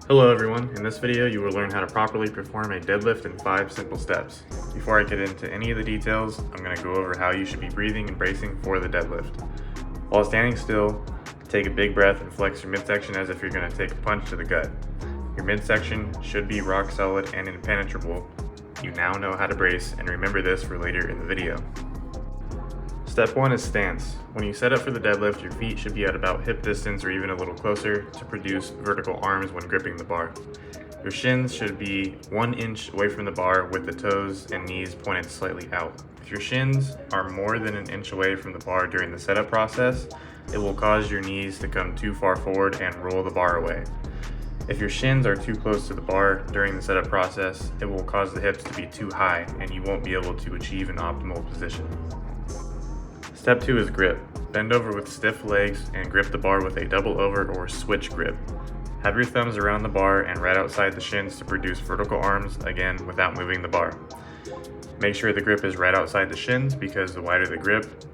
Hello everyone, in this video you will learn how to properly perform a deadlift in 5 simple steps. Before I get into any of the details, I'm going to go over how you should be breathing and bracing for the deadlift. While standing still, take a big breath and flex your midsection as if you're going to take a punch to the gut. Your midsection should be rock solid and impenetrable. You now know how to brace, and remember this for later in the video. Step 1 is stance. When you set up for the deadlift, your feet should be at about hip distance or even a little closer to produce vertical arms when gripping the bar. Your shins should be 1 inch away from the bar with the toes and knees pointed slightly out. If your shins are more than 1 inch away from the bar during the setup process, it will cause your knees to come too far forward and roll the bar away. If your shins are too close to the bar during the setup process, it will cause the hips to be too high and you won't be able to achieve an optimal position. Step 2 is grip. Bend over with stiff legs and grip the bar with a double over or switch grip. Have your thumbs around the bar and right outside the shins to produce vertical arms, again without moving the bar. Make sure the grip is right outside the shins because the wider the grip,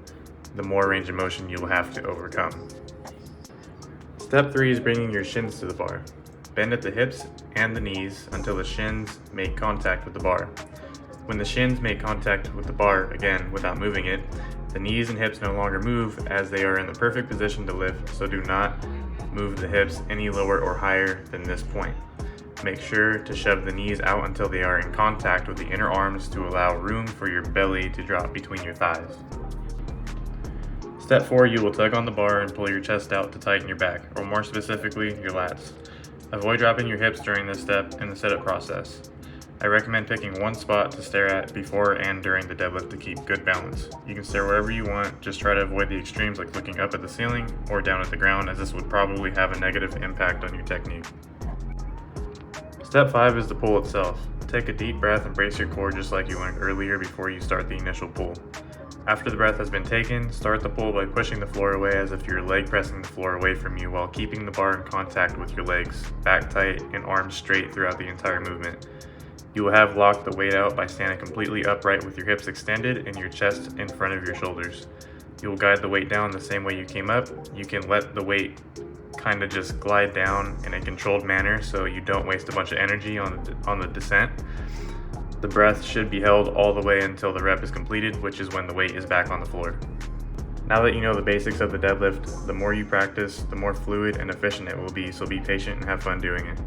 the more range of motion you will have to overcome. Step 3 is bringing your shins to the bar. Bend at the hips and the knees until the shins make contact with the bar. When the shins make contact with the bar, again without moving it, the knees and hips no longer move as they are in the perfect position to lift, so do not move the hips any lower or higher than this point. Make sure to shove the knees out until they are in contact with the inner arms to allow room for your belly to drop between your thighs. Step 4, you will tug on the bar and pull your chest out to tighten your back, or more specifically, your lats. Avoid dropping your hips during this step in the setup process. I recommend picking one spot to stare at before and during the deadlift to keep good balance. You can stare wherever you want, just try to avoid the extremes like looking up at the ceiling or down at the ground, as this would probably have a negative impact on your technique. Step 5 is the pull itself. Take a deep breath and brace your core just like you learned earlier before you start the initial pull. After the breath has been taken, start the pull by pushing the floor away as if you're leg pressing the floor away from you while keeping the bar in contact with your legs, back tight and arms straight throughout the entire movement. You will have locked the weight out by standing completely upright with your hips extended and your chest in front of your shoulders. You will guide the weight down the same way you came up. You can let the weight kind of just glide down in a controlled manner so you don't waste a bunch of energy on the descent. The breath should be held all the way until the rep is completed, which is when the weight is back on the floor. Now that you know the basics of the deadlift, the more you practice, the more fluid and efficient it will be, so be patient and have fun doing it.